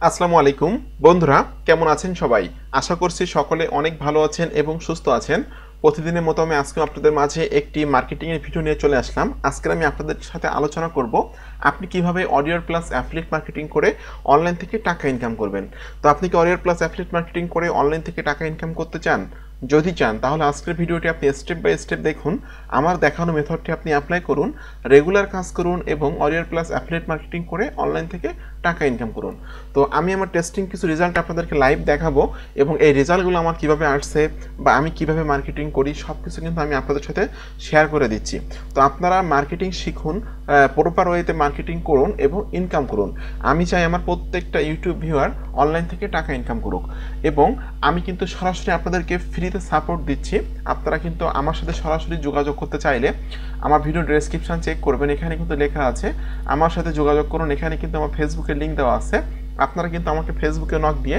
আসসালামু আলাইকুম বন্ধুরা, কেমন আছেন সবাই? আশা করছি সকলে অনেক ভালো আছেন এবং সুস্থ আছেন। প্রতিদিনের মতো আমি আজকে আপনাদের মাঝে একটি মার্কেটিংয়ের ভিডিও নিয়ে চলে আসলাম। আজকে আমি আপনাদের সাথে আলোচনা করব আপনি কিভাবে অডিওর প্লাস অ্যাফিলিয়েট মার্কেটিং করে অনলাইন থেকে টাকা ইনকাম করবেন। তো আপনি কি অডিওর প্লাস অ্যাফিলিয়েট মার্কেটিং করে অনলাইন থেকে টাকা ইনকাম করতে চান? যদি চান তাহলে আজকের ভিডিওটি আপনি স্টেপ বাই স্টেপ দেখুন। আমার দেখানো মেথডটি আপনি অ্যাপ্লাই করুন, রেগুলার কাজ করুন এবং অডিওর প্লাস অ্যাফিলিয়েট মার্কেটিং করে অনলাইন থেকে টাকা ইনকাম করুন। তো আমি আমার টেস্টিং কিছু রেজাল্ট আপনাদেরকে লাইভ দেখাবো এবং এই রেজাল্টগুলো আমার কিভাবে আসছে বা আমি কিভাবে মার্কেটিং করি সব কিছু কিন্তু আমি আপনাদের সাথে শেয়ার করে দিচ্ছি। তো আপনারা মার্কেটিং শিখুন, প্রপার ওয়েতে মার্কেটিং করুন এবং ইনকাম করুন। আমি চাই আমার প্রত্যেকটা ইউটিউব ভিউয়ার অনলাইন থেকে টাকা ইনকাম করুক এবং আমি কিন্তু সরাসরি আপনাদেরকে ফ্রিতে সাপোর্ট দিচ্ছি। আপনারা কিন্তু আমার সাথে সরাসরি যোগাযোগ করতে চাইলে আমার ভিডিও ডেসক্রিপশন চেক করবেন, এখানে কিন্তু লেখা আছে আমার সাথে যোগাযোগ করুন। এখানে কিন্তু আমার ফেসবুকের লিঙ্ক দেওয়া আছে। আপনারা কিন্তু আমাকে ফেসবুকে নক দিয়ে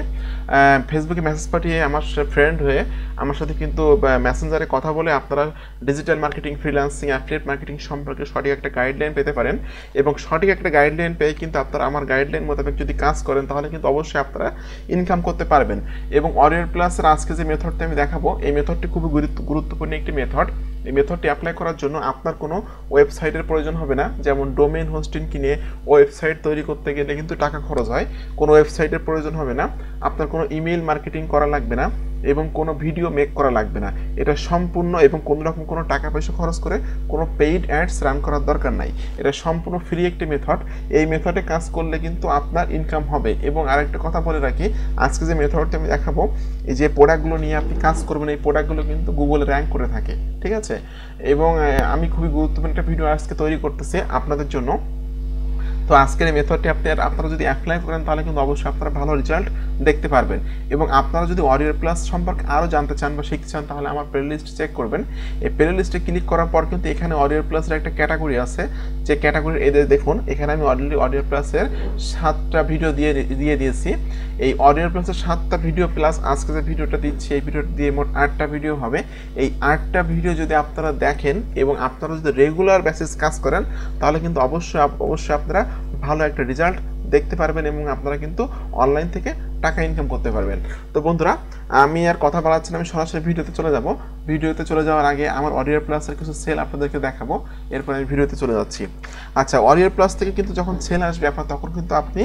ফেসবুকে মেসেজ পাঠিয়ে আমার ফ্রেন্ড হয়ে আমার সাথে কিন্তু মেসেঞ্জারে কথা বলে আপনারা digital marketing, freelancing, affiliate marketing সম্পর্কে সঠিক একটা গাইডলাইন পেতে পারেন এবং সঠিক একটা গাইডলাইন পেয়ে কিন্তু আপনারা আমার গাইডলাইন মোতাবেক যদি কাজ করেন তাহলে কিন্তু অবশ্যই আপনারা ইনকাম করতে পারবেন। এবং অডিও প্লাসের আজকে যে মেথডটি আমি দেখাবো এই মেথডটি খুবই গুরুত্বপূর্ণ একটি মেথড। এই মেথডটি অ্যাপ্লাই করার জন্য আপনার কোনো ওয়েবসাইটের প্রয়োজন হবে না। যেমন ডোমেইন হোস্টিং কিনে ওয়েবসাইট তৈরি করতে গেলে কিন্তু টাকা খরচ হয়, কোনো ওয়েবসাইটের প্রয়োজন হবে না। আপনার কোনো ইমেল মার্কেটিং করা লাগবে না এবং কোনো ভিডিও মেক করা লাগবে না। এটা সম্পূর্ণ এবং কোনো রকম কোনো টাকা পয়সা খরচ করে কোনো পেইড অ্যাডস রান করার দরকার নাই। এটা সম্পূর্ণ ফ্রি একটি মেথড। এই মেথডে কাজ করলে কিন্তু আপনার ইনকাম হবে। এবং আরেকটা কথা বলে রাখি, আজকে যে মেথডটি আমি দেখাবো, এই যে প্রোডাক্টগুলো নিয়ে আপনি কাজ করবেন এই প্রোডাক্টগুলো কিন্তু গুগলে র্যাঙ্ক করে থাকে, ঠিক আছে? এবং আমি খুবই গুরুত্বপূর্ণ একটা ভিডিও আজকে তৈরি করতেছি আপনাদের জন্য। তো আজকের এই মেথডটি আপনারা যদি অ্যাপ্লাই করেন তাহলে কিন্তু অবশ্যই আপনারা ভালো রেজাল্ট দেখতে পারবেন। এবং আপনারা যদি অডিও প্লাস সম্পর্কে আরও জানতে চান বা শিখতে চান তাহলে আমার প্লে লিস্ট চেক করবেন। এই প্লে লিস্টে ক্লিক করার পর কিন্তু এখানে অডিও প্লাসের একটা ক্যাটাগরি আছে, যে ক্যাটাগরি এদের দেখুন এখানে আমি অলরেডি অডিও প্লাসের 7টা ভিডিও দিয়ে দিয়েছি। এই অডিও প্লাসের 7টা ভিডিও প্লাস আজকে যে ভিডিওটা দিচ্ছি এই ভিডিওটা দিয়ে মোট 8টা ভিডিও হবে। এই 8টা ভিডিও যদি আপনারা দেখেন এবং আপনারা যদি রেগুলার বেসিস কাজ করেন তাহলে কিন্তু অবশ্যই আপনারা ভালো একটা রেজাল্ট দেখতে পারবেন এবং আপনারা কিন্তু অনলাইন থেকে টাকা ইনকাম করতে পারবেন। তো বন্ধুরা, আমি আর কথা বাড়াচ্ছি না, আমি সরাসরি ভিডিওতে চলে যাব। ভিডিওতে চলে যাওয়ার আগে আমার অডিও প্লাসের কিছু সেল আপনাদেরকে দেখাবো, এরপর আমি ভিডিওতে চলে যাচ্ছি। আচ্ছা, অডিও প্লাস থেকে কিন্তু যখন সেল আসবে আপনার তখন কিন্তু আপনি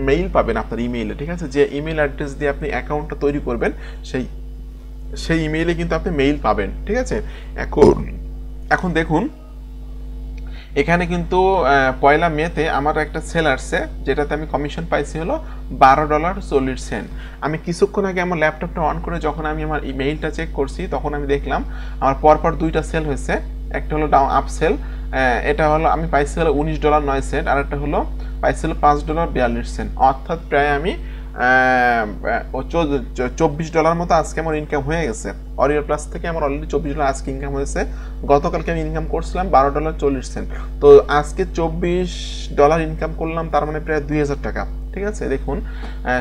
মেইল পাবেন আপনার ইমেইলে, ঠিক আছে? যে ইমেল অ্যাড্রেস দিয়ে আপনি অ্যাকাউন্টটা তৈরি করবেন সেই ইমেইলে কিন্তু আপনি মেইল পাবেন, ঠিক আছে? এখন দেখুন এখানে কিন্তু পয়লা মেতে আমার একটা সেল আসছে যেটাতে আমি কমিশন পাইছি হলো $12.40। আমি কিছুক্ষণ আগে আমার ল্যাপটপটা অন করে যখন আমি আমার ইমেইলটা চেক করছি তখন আমি দেখলাম আমার পরপর দুইটা সেল হয়েছে। একটা হলো ডাউন আপ সেল, এটা হলো আমি পাইছি হলো $19.09, আর একটা হলো পাইছি হলো $5.42। অর্থাৎ প্রায় আমি $24 মতো আজকে আমার ইনকাম হয়ে গেছে। অডিও প্লাস থেকে আমার অলরেডি $24 আজকে ইনকাম হয়েছে। গতকালকে আমি ইনকাম করছিলাম $12.40। তো আজকে $24 ইনকাম করলাম, তার মানে প্রায় 2000 টাকা, ঠিক আছে? দেখুন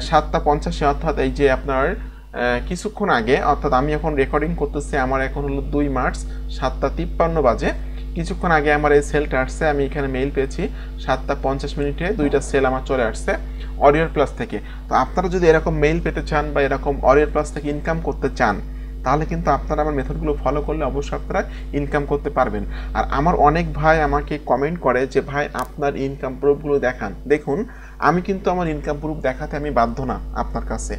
7:85, অর্থাৎ এই যে আপনার কিছুক্ষণ আগে, অর্থাৎ আমি এখন রেকর্ডিং করতেছি, আমার এখন হলো 2 মার্চ 7:53 বাজে। কিছুক্ষণ আগে আমার এই সেলটা আসছে, আমি এখানে মেইল পেয়েছি 7:50 দুইটা সেল আমার চলে আসছে অডিও প্লাস থেকে। তো আপনারা যদি এরকম মেইল পেতে চান বা এরকম অডিও প্লাস থেকে ইনকাম করতে চান তাহলে কিন্তু আপনারা আমার মেথডগুলো ফলো করলে অবশ্যই আপনারা ইনকাম করতে পারবেন। আর আমার অনেক ভাই আমাকে কমেন্ট করে যে ভাই আপনার ইনকাম প্রুফগুলো দেখান। দেখুন, আমি কিন্তু আমার ইনকাম প্রুফ দেখাতে আমি বাধ্য না আপনার কাছে।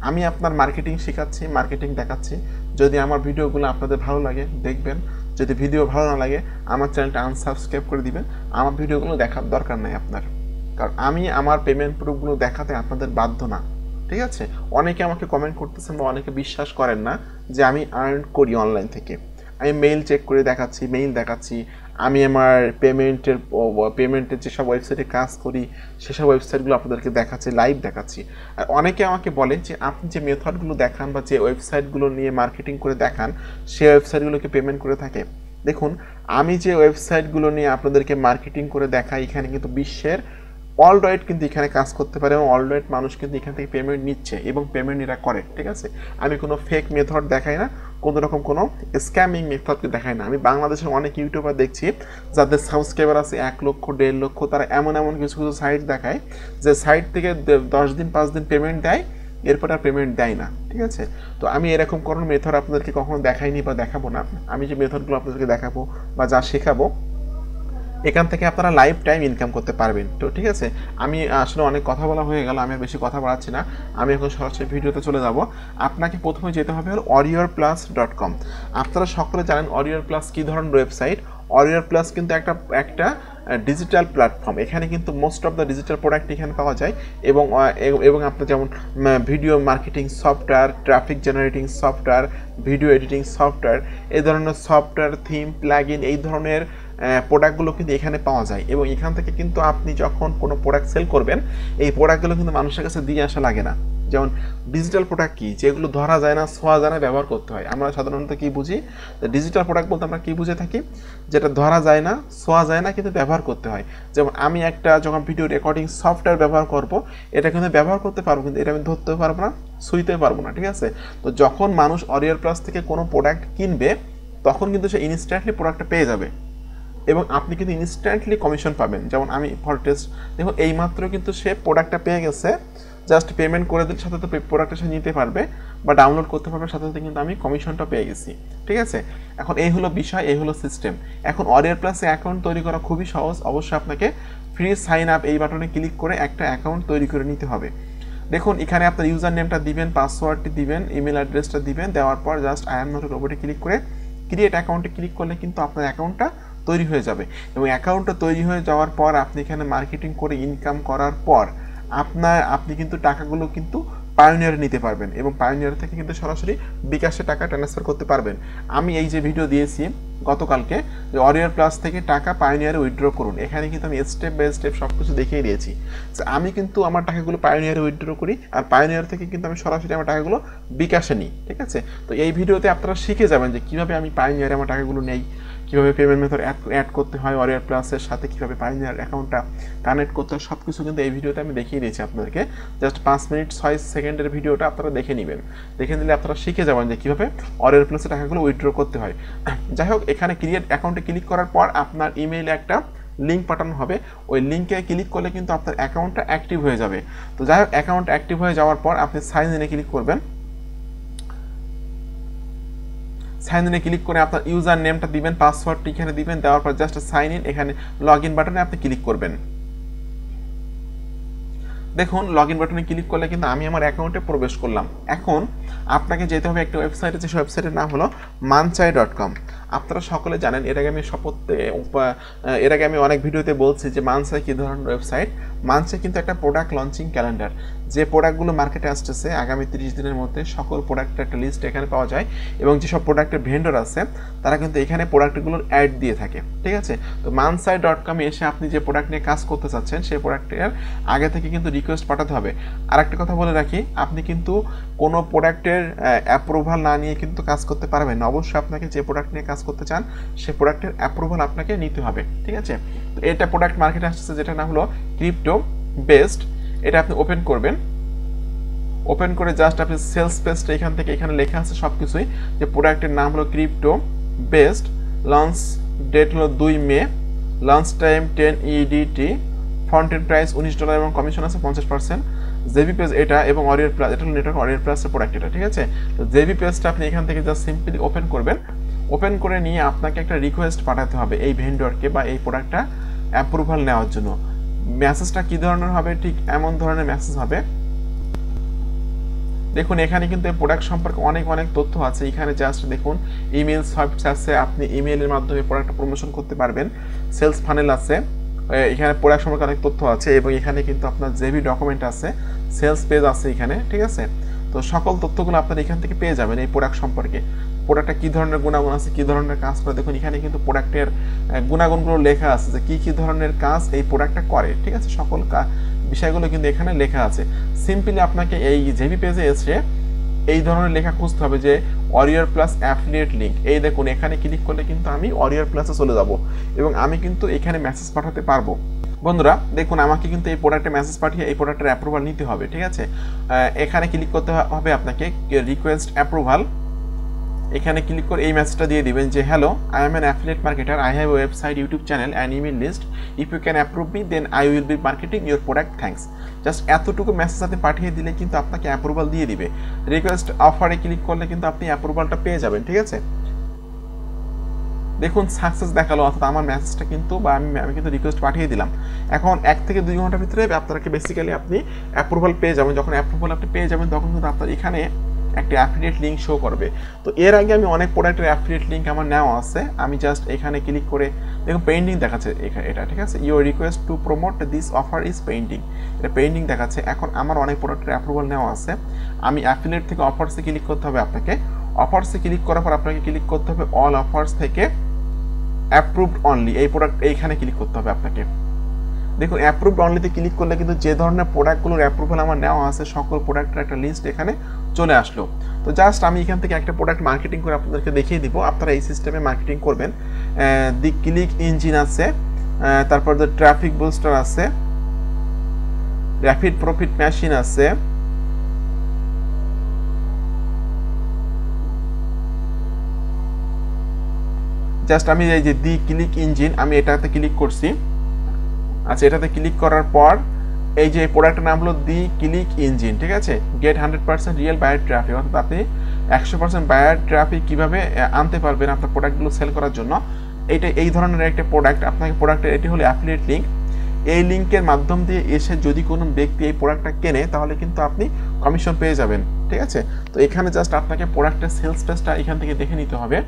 আমি আপনার মার্কেটিং শেখাচ্ছি, মার্কেটিং দেখাচ্ছি। যদি আমার ভিডিওগুলো আপনাদের ভালো লাগে দেখবেন, যদি ভিডিও ভালো না লাগে আমার চ্যানেলটা আনসাবস্ক্রাইব করে দিবেন। আমার ভিডিওগুলো দেখার দরকার নাই আপনার, কারণ আমি আমার পেমেন্ট প্রুফগুলো দেখাতে আপনাদের বাধ্য না, ঠিক আছে? অনেকে আমাকে কমেন্ট করতেছেন বা অনেকে বিশ্বাস করেন না যে আমি আর্ন করি অনলাইন থেকে। আমি মেইল চেক করে দেখাচ্ছি, মেইল দেখাচ্ছি, আমি আমার পেমেন্টের যেসব ওয়েবসাইটে কাজ করি সেসব ওয়েবসাইটগুলো আপনাদেরকে দেখাচ্ছি, লাইভ দেখাচ্ছি। আর অনেকে আমাকে বলে যে আপনি যে মেথডগুলো দেখান বা যে ওয়েবসাইটগুলো নিয়ে মার্কেটিং করে দেখান সেই ওয়েবসাইটগুলোকে পেমেন্ট করে থাকে। দেখুন, আমি যে ওয়েবসাইটগুলো নিয়ে আপনাদেরকে মার্কেটিং করে দেখাই এখানে কিন্তু বিশ্বের অলরাইট কিন্তু এখানে কাজ করতে পারে এবং অলরাইট মানুষ কিন্তু এখান থেকে পেমেন্ট নিচ্ছে এবং পেমেন্ট এরা করে, ঠিক আছে? আমি কোনো ফেক মেথড দেখাই না, কোনো রকম কোনো স্ক্যামিং মেথডকে দেখায় না। আমি বাংলাদেশের অনেক ইউটিউবার দেখছি যাদের সাবস্ক্রাইবার আছে 1 লক্ষ 1.5 লক্ষ, তারা এমন কিছু কিছু সাইট দেখায় যে সাইট থেকে 10 দিন 5 দিন পেমেন্ট দেয়, এরপর আর পেমেন্ট দেয় না। ঠিক আছে, তো আমি এরকম কোনো মেথড আপনাদেরকে কখনো দেখাইনি বা দেখাবো না। আমি যে মেথডগুলো আপনাদেরকে দেখাবো বা যা শেখাবো, এখান থেকে আপনারা লাইফ টাইম ইনকাম করতে পারবেন। তো ঠিক আছে, আমি আসলে অনেক কথা বলা হয়ে গেল, আমি আর বেশি কথা বাড়াচ্ছি না, আমি এখন সরাসরি ভিডিওতে চলে যাব। আপনাকে প্রথমে যেতে হবে হলো warriorplus.com। আপনারা সকলে জানেন warriorplus কী ধরনের ওয়েবসাইট। warriorplus কিন্তু একটা ডিজিটাল প্ল্যাটফর্ম। এখানে কিন্তু most of the digital product এখানে পাওয়া যায় এবং আপনার যেমন video marketing software, traffic generating software, video editing software, এই ধরনের সফটওয়্যার, থিম, প্লাগইন, এই ধরনের প্রোডাক্টগুলো কিন্তু এখানে পাওয়া যায়। এবং এখান থেকে কিন্তু আপনি যখন কোনো প্রোডাক্ট সেল করবেন, এই প্রোডাক্টগুলো কিন্তু মানুষের কাছে দিয়ে আসা লাগে না। যেমন ডিজিটাল প্রোডাক্ট কি, যেগুলো ধরা যায় না, ছোঁয়া যায় না, ব্যবহার করতে হয়। আমরা সাধারণত কী বুঝি, ডিজিটাল প্রোডাক্ট বলতে আমরা কী বুঝে থাকি, যেটা ধরা যায় না, ছোঁয়া যায় না, কিন্তু ব্যবহার করতে হয়। যেমন আমি একটা যখন ভিডিও রেকর্ডিং সফটওয়্যার ব্যবহার করব, এটা কিন্তু ব্যবহার করতে পারবো, কিন্তু এটা আমি ধরতে পারবো না, ছুঁইতে পারবো না। ঠিক আছে, তো যখন মানুষ warriorplus থেকে কোনো প্রোডাক্ট কিনবে, তখন কিন্তু সে ইনস্ট্যান্টলি প্রোডাক্টটা পেয়ে যাবে এবং আপনি কিন্তু ইনস্ট্যান্টলি কমিশন পাবেন। যেমন আমি ফর টেস্ট দেখুন, এইমাত্র কিন্তু সে প্রোডাক্টটা পেয়ে গেছে, জাস্ট পেমেন্ট করে দিলে সাথে সাথে প্রোডাক্টটা সে নিতে পারবে বা ডাউনলোড করতে পারবে, সাথে সাথে কিন্তু আমি কমিশনটা পেয়ে গেছি। ঠিক আছে, এখন এই হলো বিষয়, এই হলো সিস্টেম। এখন warriorplus-এ অ্যাকাউন্ট তৈরি করা খুবই সহজ। অবশ্যই আপনাকে ফ্রি সাইন আপ এই বাটনে ক্লিক করে একটা অ্যাকাউন্ট তৈরি করে নিতে হবে। দেখুন, এখানে আপনার ইউজার নেমটা দিবেন, পাসওয়ার্ডটি দিবেন, ইমেল অ্যাড্রেসটা দিবেন, দেওয়ার পর just I am not a রোবটে ক্লিক করে ক্রিয়েট অ্যাকাউন্টে ক্লিক করলে কিন্তু আপনার অ্যাকাউন্টটা তৈরি হয়ে যাবে। এবং অ্যাকাউন্টটা তৈরি হয়ে যাওয়ার পর আপনি এখানে মার্কেটিং করে ইনকাম করার পর আপনি কিন্তু টাকাগুলো কিন্তু পায়োনিয়ারে নিতে পারবেন এবং পায়োনিয়ার থেকে কিন্তু সরাসরি বিকাশে টাকা ট্রান্সফার করতে পারবেন। আমি এই যে ভিডিও দিয়েছি গতকালকে, যে warriorplus থেকে টাকা পায়োনিয়ারে উইথড্র করুন, এখানে কিন্তু আমি স্টেপ বাই স্টেপ সব কিছু দেখিয়ে দিয়েছি। আমি কিন্তু আমার টাকাগুলো পায়োনিয়ারে উইথড্র করি, আর পায়োনিয়ার থেকে কিন্তু আমি সরাসরি আমার টাকাগুলো বিকাশে নিই। ঠিক আছে, তো এই ভিডিওতে আপনারা শিখে যাবেন যে কীভাবে আমি পায়োনিয়ারে আমার টাকাগুলো নেই, কীভাবে পেমেন্ট মেথড অ্যাড করতে হয়, warriorplus-এর সাথে কীভাবে পায়োনিয়ার অ্যাকাউন্টটা কানেক্ট করতে হয়, সব কিছু কিন্তু এই ভিডিওতে আমি দেখিয়ে দিয়েছি আপনাদেরকে। জাস্ট 5 মিনিট 6 সেকেন্ডের ভিডিওটা আপনারা দেখে নেবেন। দেখে নিলে আপনারা শিখে যাবেন যে কীভাবে warriorplus-এর টাকাগুলো উইথড্র করতে হয়। যাই হোক, এখানে ক্রিয়েট অ্যাকাউন্টে ক্লিক করার পর আপনার ইমেইলে একটা লিঙ্ক পাঠানো হবে, ওই লিঙ্কে ক্লিক করলে কিন্তু আপনার অ্যাকাউন্টটা অ্যাক্টিভ হয়ে যাবে। তো যাই হোক, অ্যাকাউন্ট অ্যাক্টিভ হয়ে যাওয়ার পর আপনি সাইন ইনে ক্লিক করবেন। সাইন ইনে ক্লিক করে আপনার ইউজার নেমটা দিবেন, পাসওয়ার্ডটি এখানে দিবেন, দেওয়ার পর জাস্ট সাইন ইন, এখানে লগ ইন বাটনে আপনি ক্লিক করবেন। দেখুন, লগ ইন বাটনে ক্লিক করলে কিন্তু আমি আমার অ্যাকাউন্টে প্রবেশ করলাম। এখন আপনাকে যেতে হবে একটা ওয়েবসাইটে, যে ওয়েবসাইটের নাম হলো manchai.com। আপনারা সকলে জানেন, এর আগে আমি অনেক ভিডিওতে বলছি যে manchai কী ধরনের ওয়েবসাইট। manchai কিন্তু একটা প্রোডাক্ট লঞ্চিং ক্যালেন্ডার, যে প্রোডাক্টগুলো মার্কেটে আসতেছে আগামী 30 দিনের মধ্যে সকল প্রোডাক্টের একটা লিস্ট এখানে পাওয়া যায় এবং যেসব প্রোডাক্টের ভেন্ডর আছে তারা কিন্তু এখানে প্রোডাক্টগুলোর অ্যাড দিয়ে থাকে। ঠিক আছে, তো manchai.com-এ এসে আপনি যে প্রোডাক্ট নিয়ে কাজ করতে চাচ্ছেন সেই প্রোডাক্টের আগে থেকে কিন্তু রিকোয়েস্ট পাঠাতে হবে। আর একটা কথা বলে রাখি, আপনি কিন্তু কোনো প্রোডাক্টের অ্যাপ্রুভাল না নিয়ে কিন্তু কাজ করতে পারবেন না। অবশ্যই আপনাকে যে প্রোডাক্ট নিয়ে কাজ করতে চান সেই প্রোডাক্টের অ্যাপ্রুভাল আপনাকে নিতে হবে। ঠিক আছে, তো এটা প্রোডাক্ট মার্কেটে আসছে, যেটা নাম হলো ক্রিপ্টো বেসড। এটা আপনি ওপেন করবেন, ওপেন করে জাস্ট আপনি সেলস পেজটা এখানে লেখা আছে সব কিছুই, যে প্রোডাক্টের নাম হলো ক্রিপ্টো বেসড, লঞ্চ ডেট হলো 2 মে, লঞ্চ টাইম 10 EDT, ফন্টের প্রাইস $19 এবং কমিশন আছে 50%। জেবি পেজ এটা, এবং warriorplus, এটা হলো নেটওয়ার্ক warriorplus-এর প্রোডাক্ট এটা। ঠিক আছে, তো জেবি পেজটা আপনি এখান থেকে জাস্ট সিম্পলি ওপেন করবেন। ওপেন করে নিয়ে আপনাকে একটা রিকোয়েস্ট পাঠাতে হবে এই ভেন্ডরকে বা এই প্রোডাক্টটা অ্যাপ্রুভাল নেওয়ার জন্য। মেসেজটা কী ধরনের হবে, ঠিক এমন ধরনের মেসেজ হবে। দেখুন, এখানে কিন্তু এই প্রোডাক্ট সম্পর্কে অনেক তথ্য আছে। এখানে জাস্ট দেখুন, ইমেল সার্ভিস আছে, আপনি ইমেলের মাধ্যমে প্রোডাক্টটা প্রমোশন করতে পারবেন। সেলস ফানেল আছে, এখানে প্রোডাক্ট সম্পর্কে অনেক তথ্য আছে, এবং এখানে কিন্তু আপনার জেবি ডকুমেন্ট আছে, সেলস পেজ আছে এখানে। ঠিক আছে, তো সকল তথ্যগুলো আপনারা এখান থেকে পেয়ে যাবেন এই প্রোডাক্ট সম্পর্কে। প্রোডাক্টটা কী ধরনের গুণাগুণ আছে, কী ধরনের কাজ করে। দেখুন, এখানে কিন্তু প্রোডাক্টের গুণাগুণগুলো লেখা আছে, যে কী ধরনের কাজ এই প্রোডাক্টটা করে। ঠিক আছে, সকল বিষয়গুলো কিন্তু এখানে লেখা আছে। সিম্পলি আপনাকে এই জেবি পেজে এসে এই ধরনের লেখা খুঁজতে হবে যে warriorplus অ্যাফিলিয়েট লিঙ্ক। এই দেখুন, এখানে ক্লিক করলে কিন্তু আমি warriorplus-এ চলে যাব এবং আমি কিন্তু এখানে মেসেজ পাঠাতে পারবো। বন্ধুরা দেখুন, আমাকে কিন্তু এই প্রোডাক্টে মেসেজ পাঠিয়ে এই প্রোডাক্টের অ্যাপ্রুভাল নিতে হবে। ঠিক আছে, এখানে ক্লিক করতে হবে আপনাকে রিকোয়েস্ট অ্যাপ্রুভাল। এখানে ক্লিক করে এই মেসেজটা দিয়ে দিবেন যে hello, I am an affiliate marketer, I have website, YouTube channel and email list, if you can approve me then I will be marketing your product, thanks. Just এতটুকু message আপনি পাঠিয়ে দিলে কিন্তু আপনাকে অ্যাপ্রুভাল দিয়ে দিবে। রিকোয়েস্ট অফারে click করলে কিন্তু আপনি অ্যাপ্রুভালটা পেয়ে যাবেন, ঠিক আছে। দেখুন সাকসেস দেখালো, অর্থাৎ আমার মেসেজটা কিন্তু বা আমি কিন্তু রিকোয়েস্ট পাঠিয়ে দিলাম। এখন 1 থেকে 2 ঘন্টার ভিতরে আপনাকে বেসিক্যালি আপনি অ্যাপ্রুভাল পেয়ে যাবেন। যখন অ্যাপ্রুভাল আপনি পেয়ে যাবেন তখন কিন্তু আপনার এখানে একটা অ্যাফিলিয়েট লিঙ্ক শো করবে। তো এর আগে আমি অনেক প্রোডাক্টের অ্যাফিলিয়েট লিঙ্ক আমার নেওয়া আছে, আমি জাস্ট এখানে ক্লিক করে দেখুন পেন্ডিং দেখাচ্ছে এটা, ঠিক আছে। Your request to promote this offer is pending, এটা পেন্ডিং দেখাচ্ছে। এখন আমার অনেক প্রোডাক্টের অ্যাপ্রুভাল নেওয়া আছে, আমি অ্যাফিলিয়েট থেকে অফার্সে ক্লিক করতে হবে আপনাকে। অফার্সে ক্লিক করার পর আপনাকে ক্লিক করতে হবে অল অফার্স থেকে অ্যাপ্রুভড অনলি, এই প্রোডাক্ট এইখানে ক্লিক করতে হবে আপনাকে। দেখুন অ্যাপ্রুভড অনলিতে ক্লিক করলে কিন্তু যে ধরনের প্রোডাক্টগুলোর অ্যাপ্রুভাল আমার নেওয়া আছে সকল প্রোডাক্টের একটা লিস্ট এখানে চলে আসলো। তো জাস্ট আমি এখান থেকে একটা প্রোডাক্ট মার্কেটিং করে আপনাদেরকে দেখিয়ে দিব, আপনারা এই সিস্টেমে মার্কেটিং করবেন। দি ক্লিক ইঞ্জিন আছে, তারপর দ্য ট্রাফিক বুস্টার আছে, র্যাপিড প্রফিট মেশিন আছে, জাস্ট আমি এই যে দি ক্লিক ইঞ্জিন আমি এটাতে ক্লিক করছি। আচ্ছা, এটাতে ক্লিক করার পর এই যে প্রোডাক্টের নাম হলো দি ক্লিক ইঞ্জিন, ঠিক আছে। গেট 100% রিয়েল বায়ার ট্রাফিক, অর্থাৎ আপনি 100% বায়ার ট্রাফিক কীভাবে আনতে পারবেন আপনার প্রোডাক্টগুলো সেল করার জন্য। এই ধরনের একটা প্রোডাক্ট আপনাকে প্রোডাক্টের এটি হলো অ্যাফিলিয়েট লিঙ্ক। এই লিঙ্কের মাধ্যম দিয়ে এসে যদি কোনো ব্যক্তি এই প্রোডাক্টটা কেনে তাহলে কিন্তু আপনি কমিশন পেয়ে যাবেন, ঠিক আছে। তো এখানে জাস্ট আপনাকে প্রোডাক্টের সেলস পেজটা এখান থেকে দেখে নিতে হবে।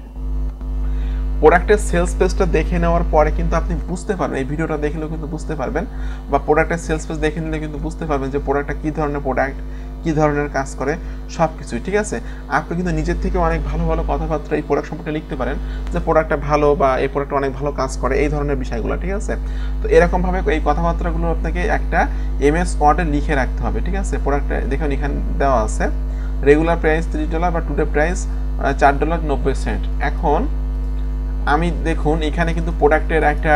প্রোডাক্টের সেলস পেজটা দেখে নেওয়ার পরে কিন্তু আপনি বুঝতে পারবেন, এই ভিডিওটা দেখলেও কিন্তু বুঝতে পারবেন, বা প্রোডাক্টের সেলস পেজ দেখে নিলে কিন্তু বুঝতে পারবেন যে প্রোডাক্টটা কী ধরনের প্রোডাক্ট, কী ধরনের কাজ করে সব কিছুই, ঠিক আছে। আপনি কিন্তু নিজের থেকে অনেক ভালো ভালো কথাবার্তা এই প্রোডাক্ট সম্পর্কে লিখতে পারেন যে প্রোডাক্টটা ভালো বা এই প্রোডাক্টটা অনেক ভালো কাজ করে, এই ধরনের বিষয়গুলো, ঠিক আছে। তো এরকমভাবে এই কথাবার্তাগুলো আপনাকে একটা MS ওয়ার্ডে লিখে রাখতে হবে, ঠিক আছে। প্রোডাক্টটা দেখুন এখানে দেওয়া আছে রেগুলার প্রাইস $30 বা টুডে প্রাইস $4.90। এখন আমি দেখুন এখানে কিন্তু প্রোডাক্টের একটা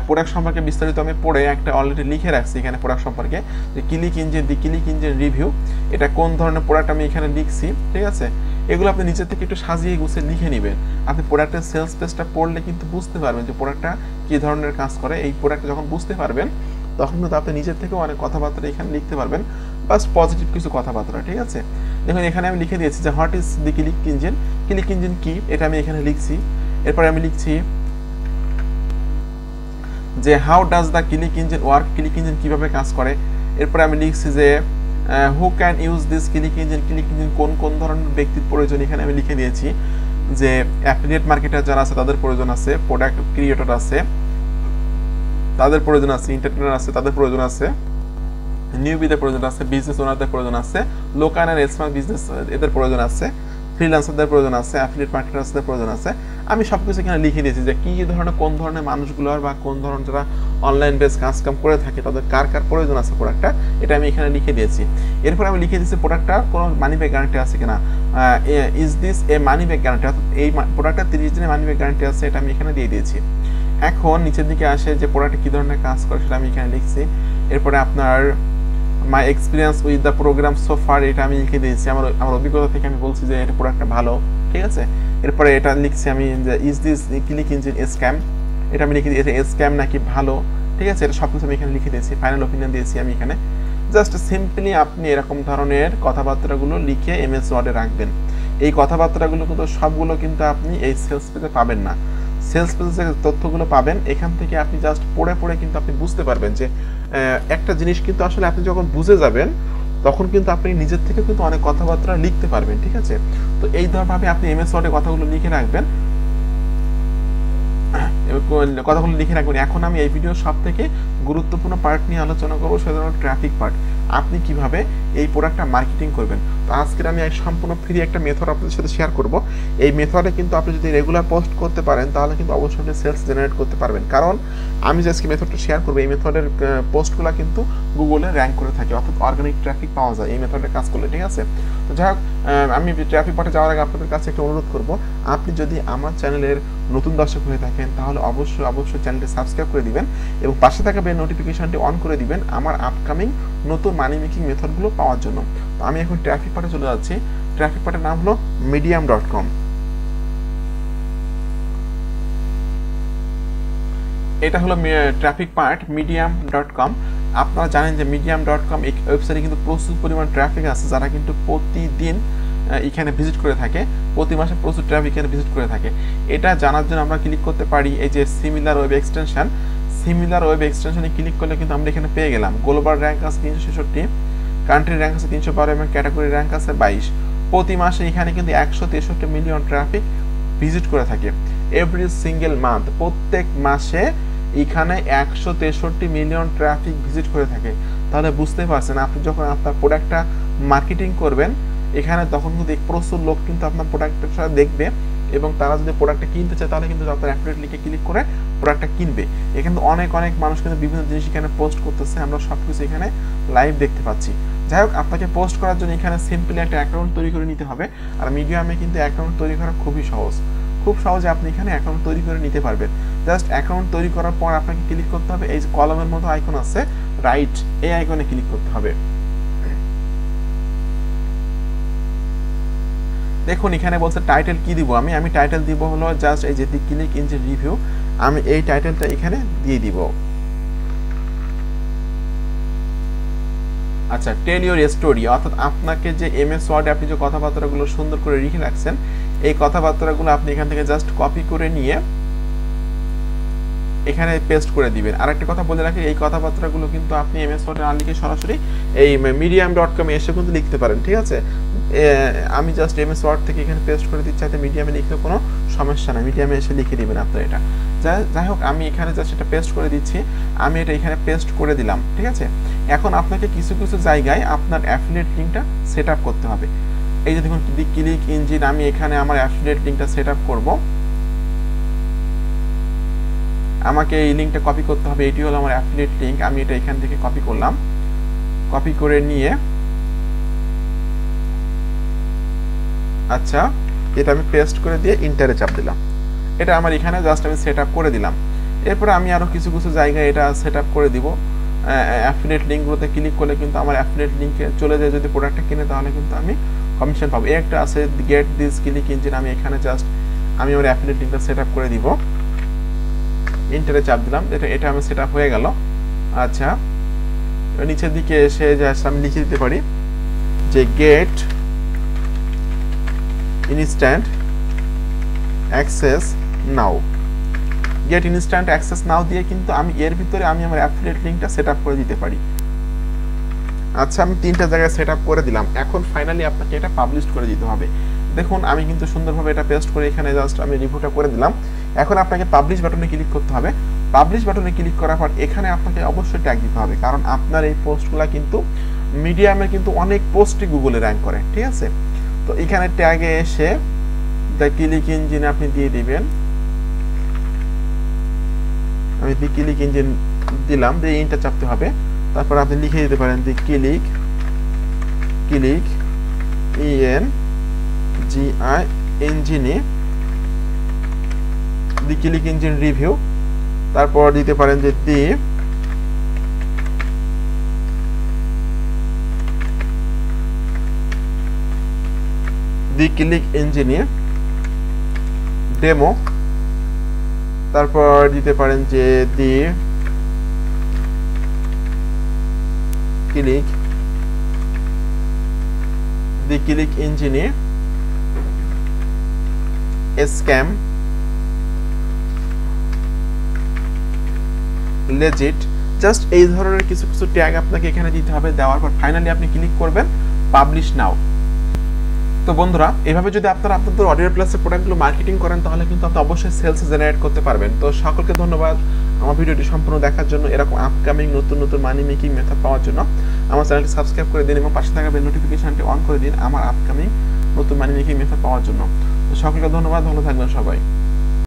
প্রোডাক্ট সম্পর্কে বিস্তারিত আমি পড়ে একটা অলরেডি লিখে রাখছি এখানে প্রোডাক্ট সম্পর্কে, যে ক্লিক ইঞ্জিন, দি ক্লিক ইঞ্জিন রিভিউ, এটা কোন ধরনের প্রোডাক্ট আমি এখানে লিখছি, ঠিক আছে। এগুলো আপনি নিচের থেকে একটু সাজিয়ে গুছিয়ে লিখে নেবেন। আপনি প্রোডাক্টের সেলস পেজটা পড়লে কিন্তু বুঝতে পারবেন যে প্রোডাক্টটা কী ধরনের কাজ করে। এই প্রোডাক্ট যখন বুঝতে পারবেন তখন কিন্তু আপনি নিজের থেকেও অনেক কথাবার্তা এখানে লিখতে পারবেন, বাস পজিটিভ কিছু কথাবার্তা, ঠিক আছে। দেখুন এখানে আমি লিখে দিয়েছি যে what is the click engine, click engine কি, এটা আমি এখানে লিখছি। এরপরে আমি লিখছি যে how does the click engine work, click engine কীভাবে কাজ করে। এরপরে আমি লিখছি যে who can use this click engine, click engine কোন কোন ধরনের ব্যক্তির প্রয়োজন, এখানে আমি লিখে দিয়েছি যে অ্যাফিলিয়েট মার্কেটার যারা আছে তাদের প্রয়োজন আছে, প্রোডাক্ট ক্রিয়েটর আছে তাদের প্রয়োজন আছে, এন্টারপ্রেনার আছে তাদের প্রয়োজন আছে, নিউবিদের প্রয়োজন আছে, বিজনেস ওনারদের প্রয়োজন আছে, লোকাল অ্যান্ড স্মল বিজনেস এদের প্রয়োজন আছে, ফ্রিল্যান্সারদের প্রয়োজন আছে, অ্যাফিলিয়েট মার্কেটার্সদের প্রয়োজন আছে। আমি সব কিছু এখানে লিখে দিয়েছি যে কী ধরনের কোন ধরনের মানুষগুলোর বা কোন ধরনের যারা অনলাইন বেস কাজকাম করে থাকে তাদের কার কার প্রয়োজন আছে প্রোডাক্টটা, এটা আমি এখানে লিখে দিয়েছি। এরপর আমি লিখে দিয়েছি প্রোডাক্টটা কোনো মানি ব্যাক গ্যারান্টি আছে কিনা, is this A money back guarantee, অর্থাৎ এই প্রোডাক্টটা 30 দিনের মানি ব্যাক গ্যারান্টি আছে, এটা আমি এখানে দিয়ে দিয়েছি। এখন নিচের দিকে আসে যে প্রোডাক্টে কী ধরনের কাজ করে সেটা আমি এখানে লিখছি। এরপরে আপনার my experience with the program so far, এটা আমি লিখে দিয়েছি, আমার অভিজ্ঞতা থেকে আমি বলছি যে এটা প্রোডাক্টটা ভালো, ঠিক আছে। এরপরে এটা লিখছি আমি যে is this click engine scam, এটা আমি লিখে দিয়েছি এটা স্ক্যাম নাকি ভালো, ঠিক আছে। এটা সব কিছু আমি এখানে লিখে দিয়েছি, ফাইনাল ওপিনিয়ন দিয়েছি আমি এখানে। জাস্ট সিম্পলি আপনি এরকম ধরনের কথাবার্তাগুলো লিখে MS ওয়ার্ডে রাখবেন। এই কথাবার্তাগুলো কিন্তু সবগুলো কিন্তু আপনি এই সেলস পেজে পাবেন না, সেলস পেজে যে তথ্যগুলো পাবেন এখান থেকে আপনি জাস্ট পড়ে পড়ে কিন্তু আপনি বুঝতে পারবেন যে একটা জিনিস কিন্তু আসলে আপনি যখন বুঝে যাবেন তখন কিন্তু আপনি নিজের থেকে কিন্তু অনেক কথাবার্তা লিখতে পারবেন, ঠিক আছে। তো এই ধরনভাবে আপনি MS ওয়ার্ডে কথাগুলো লিখে রাখবেন, কথাগুলো লিখে রাখবেন। এখন আমি এই ভিডিওর সব থেকে গুরুত্বপূর্ণ পার্ট নিয়ে আলোচনা করবো, সেটা হলো ট্রাফিক পার্ট। আপনি কিভাবে এই প্রোডাক্টটা মার্কেটিং করবেন। তো আজকের আমি সম্পূর্ণ ফ্রি একটা মেথড আপনাদের সাথে শেয়ার করব। এই মেথডে কিন্তু আপনি যদি রেগুলার পোস্ট করতে পারেন তাহলে কিন্তু অবশ্যই আপনি সেলস জেনারেট করতে পারবেন। কারণ আমি যে আজকে মেথডটা শেয়ার করবো এই মেথডের পোস্টগুলো কিন্তু গুগলে র্যাঙ্ক করে থাকে, অর্থাৎ অর্গানিক ট্রাফিক পাওয়া যায় এই মেথডে কাজ করলে, ঠিক আছে। তো যাই হোক, আমি ট্রাফিক পার্টে যাওয়ার আগে আপনাদের কাছে একটা অনুরোধ করব, আপনি যদি আমার চ্যানেলের নতুন দর্শক হয়ে থাকেন তাহলে অবশ্যই চ্যানেলটি সাবস্ক্রাইব করে দিবেন এবং পাশে থাকা বেল নোটিফিকেশনটি অন করে দিবেন আমার আপকামিং নতুন মানি মেকিং মেথডগুলো পাওয়ার জন্য। তো আমি এখন ট্রাফিক পার্টে চলে যাচ্ছি। ট্রাফিক পার্টের নাম হলো medium.com। এটা হলো ট্রাফিক পার্ট medium.com। আপনারা জানেন যে medium.com এই ওয়েবসাইটে কিন্তু প্রচুর পরিমাণ ট্রাফিক আছে, যারা কিন্তু প্রতিদিন এখানে ভিজিট করে থাকে, প্রতি মাসে প্রচুর ট্রাফিক এখানে ভিজিট করে থাকে। এটা জানার জন্য আমরা ক্লিক করতে পারি এই যে সিমিলার ওয়েব এক্সটেনশনে ক্লিক করলে কিন্তু আমরা এখানে পেয়ে গেলাম গ্লোবাল র্যাঙ্ক আছে 366, কান্ট্রি র্যাঙ্ক আছে 312 এবং ক্যাটাগরি র্যাঙ্ক আছে 22। প্রতি মাসে এখানে কিন্তু 163 মিলিয়ন ট্রাফিক ভিজিট করে থাকে। এভরি সিঙ্গেল মান্থ, প্রত্যেক মাসে এখানে 163 মিলিয়ন ট্রাফিক ভিজিট করে থাকে। তাহলে বুঝতে পারছেন, আপনি যখন আপনার প্রোডাক্টটা মার্কেটিং করবেন এখানে, তখন কিন্তু প্রচুর লোক কিন্তু আপনার প্রোডাক্টটা দেখবে এবং তারা যদি প্রোডাক্টটা কিনতে চায় তাহলে কিন্তু আপনার অ্যাফিলিয়েট লিংকে ক্লিক করে প্রোডাক্টটা কিনবে। এখানে অনেক মানুষ কিন্তু বিভিন্ন জিনিস এখানে পোস্ট করতেছে, আমরা সবকিছু এখানে লাইভ দেখতে পাচ্ছি। যাই হোক, আপনাকে পোস্ট করার জন্য এখানে সিম্পলি একটা অ্যাকাউন্ট তৈরি করে নিতে হবে। আর মিডিয়ামে কিন্তু অ্যাকাউন্ট তৈরি করা খুবই সহজ, খুব সহজে আপনি এখানে অ্যাকাউন্ট তৈরি করে নিতে পারবেন। জাস্ট অ্যাকাউন্ট তৈরি করার পর আপনাকে ক্লিক করতে হবে এই যে কলমের মতো আইকন আছে রাইট, এই আইকনে ক্লিক করতে হবে। দেখুন এখানে বলছে টাইটেল কি দিব, আমি টাইটেল দিব হলো জাস্ট এই যে দি ক্লিক ইঞ্জিন রিভিউ, আমি এই টাইটেলটা এখানে দিয়ে দিব। আচ্ছা, টেল ইউর স্টোরি, অর্থাৎ আপনাকে যে এমএস ওয়ার্ডে আপনি যে কথাবার্তাগুলো সুন্দর করে লিখে রাখছেন, এই কথাবার্তাগুলো আপনি এখান থেকে জাস্ট কপি করে নিয়ে এখানে পেস্ট করে দিবেন। আর একটা কথা বলে রাখি, এই কথাবার্তাগুলো কিন্তু আপনি এমএস ওয়ার্ডে না লিখে সরাসরি এই medium.com এসে কিন্তু লিখতে পারেন, ঠিক আছে। আমি জাস্ট এমএস ওয়ার্ড থেকে এখানে পেস্ট করে দিচ্ছি, যাতে মিডিয়ামে লিখলে কোনো সমস্যা না, মিডিয়ামে এসে লিখে দিবেন আপনারা এটা। যাই হোক, আমি এখানে জাস্ট এটা পেস্ট করে দিচ্ছি, আমি এটা এখানে পেস্ট করে দিলাম, ঠিক আছে। এখন আপনাকে কিছু জায়গায় আপনার অ্যাফিলিয়েট লিঙ্কটা সেট আপ করতে হবে। এই যে দেখুন দি ক্লিক ইঞ্জিন, আমি এখানে আমার অ্যাফিলিয়েট লিঙ্কটা সেট আপ করবো। আমাকে এই লিঙ্কটা কপি করতে হবে, এটি হলো আমার অ্যাফিলিয়েট লিঙ্ক। আমি এটা এখান থেকে কপি করলাম, কপি করে নিয়ে আচ্ছা এটা আমি পেস্ট করে দিয়ে ইন্টারে চাপ দিলাম। এটা আমার এখানে জাস্ট আমি সেট আপ করে দিলাম। এরপরে আমি আরও কিছু জায়গায় এটা সেট আপ করে দিব। অ্যাফিলিয়েট লিঙ্কগুলোতে ক্লিক করলে কিন্তু আমার অ্যাফিলিয়েট লিঙ্কে চলে যায়, যদি প্রোডাক্টটা কিনে তাহলে কিন্তু আমি কমিশন পাবো। একটা আছে গেট দিস ক্লিক ইঞ্জিন, আমি এখানে জাস্ট আমি আমার অ্যাফিলিয়েট লিঙ্কটা সেট আপ করে দিব, ইন্টারে চাপ দিলাম। এটা আমি সেট আপ হয়ে গেল। আচ্ছা, নিচের দিকে এসে জাস্ট আমি লিখে দিতে পারি যে গেট ইনস্ট্যান্ট অ্যাক্সেস নাও, গেট ইনস্ট্যান্ট অ্যাক্সেস নাও দিয়ে কিন্তু আমি এর ভিতরে আমি আমার অ্যাফিলিয়েট লিঙ্কটা সেট আপ করে দিতে পারি। আচ্ছা, আমি 3টা জায়গায় সেট আপ করে দিলাম। এখন ফাইনালি আপনাকে এটা পাবলিশ করে দিতে হবে। দেখুন আমি কিন্তু সুন্দরভাবে এটা পেস্ট করে এখানে জাস্ট আমি রিভিউটা করে দিলাম। এখন আপনাকে পাবলিশ বাটনে ক্লিক করতে হবে। পাবলিশ বাটনে ক্লিক করার পর এখানে আপনাকে অবশ্যই ট্যাগ দিতে হবে, কারণ আপনার এই পোস্টগুলো কিন্তু মিডিয়ামে কিন্তু অনেক পোস্টই গুগলে র্যাঙ্ক করে, ঠিক আছে। তো এখানে ট্যাগে এসে দ্য ক্লিক ইঞ্জিন আপনি দিয়ে দিবেন। আমি দি ক্লিক ইঞ্জিন দিলাম, দিয়ে ইন্টার চাপতে হবে। তারপর আপনি লিখে দিতে পারেন দি ক্লিক ইঞ্জিনে দি ক্লিক ইঞ্জিন রিভিউ। তারপর দিতে পারেন যে দি ক্লিক ইঞ্জিনে ডেমো। তারপর দিতে পারেন যে দি ক্লিক ইঞ্জিনে স্ক্যাম লেজিট। জাস্ট এই ধরনের কিছু ট্যাগ আপনাকে এখানে দিতে হবে। দেওয়ার পর ফাইনালি আপনি ক্লিক করবেন পাবলিশ নাও। তো বন্ধুরা, এভাবে যদি আপনারা আপনাদের অডিও প্লাসের প্রোডাক্টগুলো মার্কেটিং করেন তাহলে কিন্তু আপনি অবশ্যই সেলস জেনারেট করতে পারবেন। তো সকলকে ধন্যবাদ আমার ভিডিওটি সম্পূর্ণ দেখার জন্য। এরকম আপকামিং নতুন মানি মেকিং মেথড পাওয়ার জন্য আমার চ্যানেলটি সাবস্ক্রাইব করে দিন এবং পাশে থাকা বেল নোটিফিকেশনটি অন করে দিন আমার আপকামিং নতুন মানি মেকিং মেথড পাওয়ার জন্য। তো সকলকে ধন্যবাদ, ভালো থাকবেন সবাই।